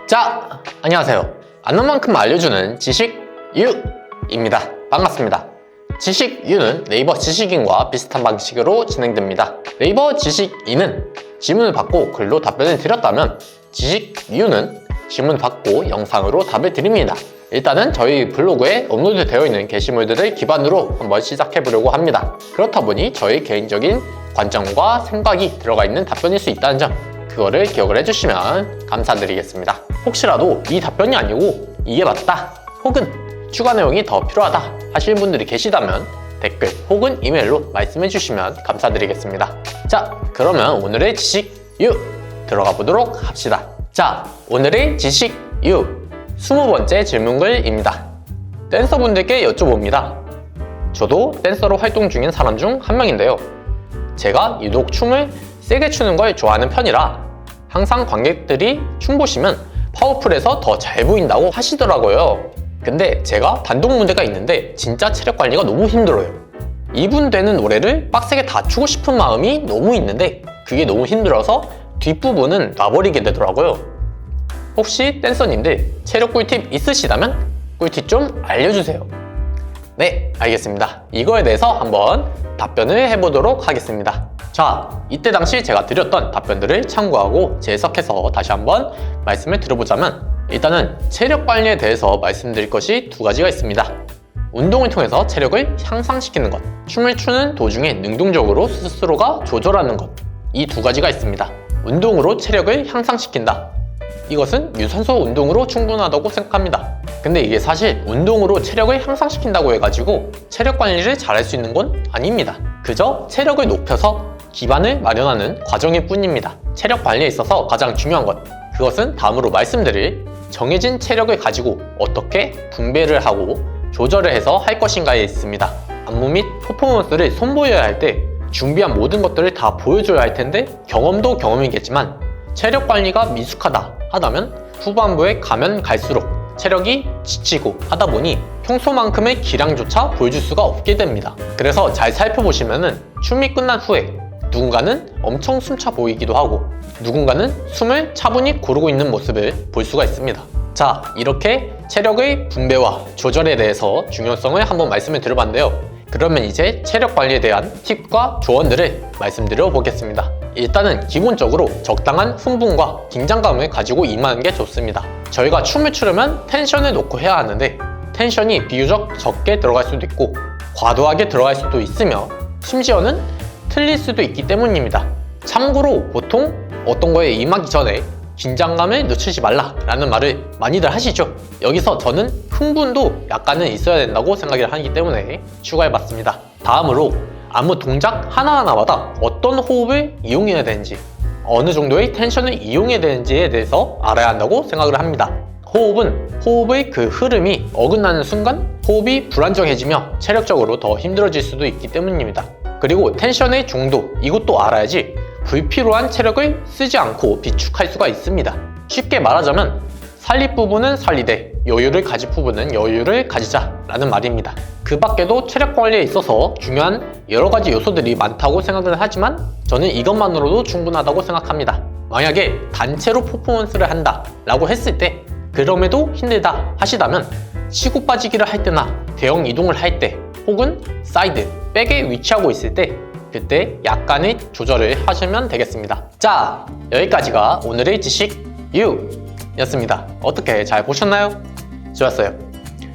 자, 안녕하세요. 아는 만큼 알려주는 지식 U입니다. 반갑습니다. 지식 U는 네이버 지식인과 비슷한 방식으로 진행됩니다. 네이버 지식 E는 질문을 받고 글로 답변을 드렸다면 지식 U는 질문을 받고 영상으로 답을 드립니다. 일단은 저희 블로그에 업로드 되어 있는 게시물들을 기반으로 한번 시작해 보려고 합니다. 그렇다 보니 저희 개인적인 관점과 생각이 들어가 있는 답변일 수 있다는 점, 그거를 기억을 해주시면 감사드리겠습니다. 혹시라도 이 답변이 아니고 이게 맞다, 혹은 추가 내용이 더 필요하다 하시는 분들이 계시다면 댓글 혹은 이메일로 말씀해 주시면 감사드리겠습니다. 자, 그러면 오늘의 지식 U 들어가 보도록 합시다. 자, 오늘의 지식 U 20번째 질문글입니다. 댄서분들께 여쭤봅니다. 저도 댄서로 활동 중인 사람 중 한 명인데요. 제가 유독 춤을 세게 추는 걸 좋아하는 편이라 항상 관객들이 춤 보시면 파워풀해서 더 잘 보인다고 하시더라고요. 근데 제가 단독 무대가 있는데 진짜 체력 관리가 너무 힘들어요. 2분 되는 노래를 빡세게 다 추고 싶은 마음이 너무 있는데 그게 너무 힘들어서 뒷부분은 놔버리게 되더라고요. 혹시 댄서님들 체력 꿀팁 있으시다면 꿀팁 좀 알려주세요. 네, 알겠습니다. 이거에 대해서 한번 답변을 해보도록 하겠습니다. 자, 이때 당시 제가 드렸던 답변들을 참고하고 재해석해서 다시 한번 말씀을 드려보자면, 일단은 체력 관리에 대해서 말씀드릴 것이 두 가지가 있습니다. 운동을 통해서 체력을 향상시키는 것, 춤을 추는 도중에 능동적으로 스스로가 조절하는 것, 이 두 가지가 있습니다. 운동으로 체력을 향상시킨다. 이것은 유산소 운동으로 충분하다고 생각합니다. 근데 이게 사실 운동으로 체력을 향상시킨다고 해가지고 체력 관리를 잘할 수 있는 건 아닙니다. 그저 체력을 높여서 기반을 마련하는 과정일 뿐입니다. 체력 관리에 있어서 가장 중요한 것, 그것은 다음으로 말씀드릴 정해진 체력을 가지고 어떻게 분배를 하고 조절을 해서 할 것인가에 있습니다. 안무 및 퍼포먼스를 선보여야 할 때 준비한 모든 것들을 다 보여줘야 할 텐데, 경험도 경험이겠지만 체력 관리가 미숙하다 하다면 후반부에 가면 갈수록 체력이 지치고 하다 보니 평소만큼의 기량조차 보여줄 수가 없게 됩니다. 그래서 잘 살펴보시면은 춤이 끝난 후에 누군가는 엄청 숨차 보이기도 하고 누군가는 숨을 차분히 고르고 있는 모습을 볼 수가 있습니다. 자, 이렇게 체력의 분배와 조절에 대해서 중요성을 한번 말씀을 드려봤는데요. 그러면 이제 체력 관리에 대한 팁과 조언들을 말씀드려 보겠습니다. 일단은 기본적으로 적당한 흥분과 긴장감을 가지고 임하는 게 좋습니다. 저희가 춤을 추려면 텐션을 놓고 해야 하는데 텐션이 비교적 적게 들어갈 수도 있고 과도하게 들어갈 수도 있으며 심지어는 틀릴 수도 있기 때문입니다. 참고로 보통 어떤 거에 임하기 전에 긴장감을 늦추지 말라 라는 말을 많이들 하시죠. 여기서 저는 흥분도 약간은 있어야 된다고 생각을 하기 때문에 추가해봤습니다. 다음으로 안무 동작 하나하나마다 어떤 호흡을 이용해야 되는지, 어느 정도의 텐션을 이용해야 되는지에 대해서 알아야 한다고 생각을 합니다. 호흡은 호흡의 그 흐름이 어긋나는 순간 호흡이 불안정해지며 체력적으로 더 힘들어질 수도 있기 때문입니다. 그리고 텐션의 정도, 이것도 알아야지 불필요한 체력을 쓰지 않고 비축할 수가 있습니다. 쉽게 말하자면 살릴 부분은 살리되 여유를 가질 부분은 여유를 가지자 라는 말입니다. 그 밖에도 체력 관리에 있어서 중요한 여러 가지 요소들이 많다고 생각을 하지만 저는 이것만으로도 충분하다고 생각합니다. 만약에 단체로 퍼포먼스를 한다 라고 했을 때 그럼에도 힘들다 하시다면 치고 빠지기를 할 때나 대형 이동을 할 때 혹은 사이드, 백에 위치하고 있을 때 그때 약간의 조절을 하시면 되겠습니다. 자, 여기까지가 오늘의 지식 U 였습니다. 어떻게 잘 보셨나요? 좋았어요.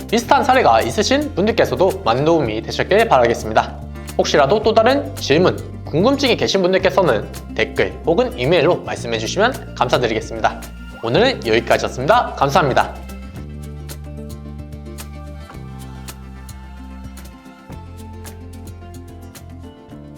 비슷한 사례가 있으신 분들께서도 많은 도움이 되셨길 바라겠습니다. 혹시라도 또 다른 질문, 궁금증이 계신 분들께서는 댓글 혹은 이메일로 말씀해 주시면 감사드리겠습니다. 오늘은 여기까지였습니다. 감사합니다.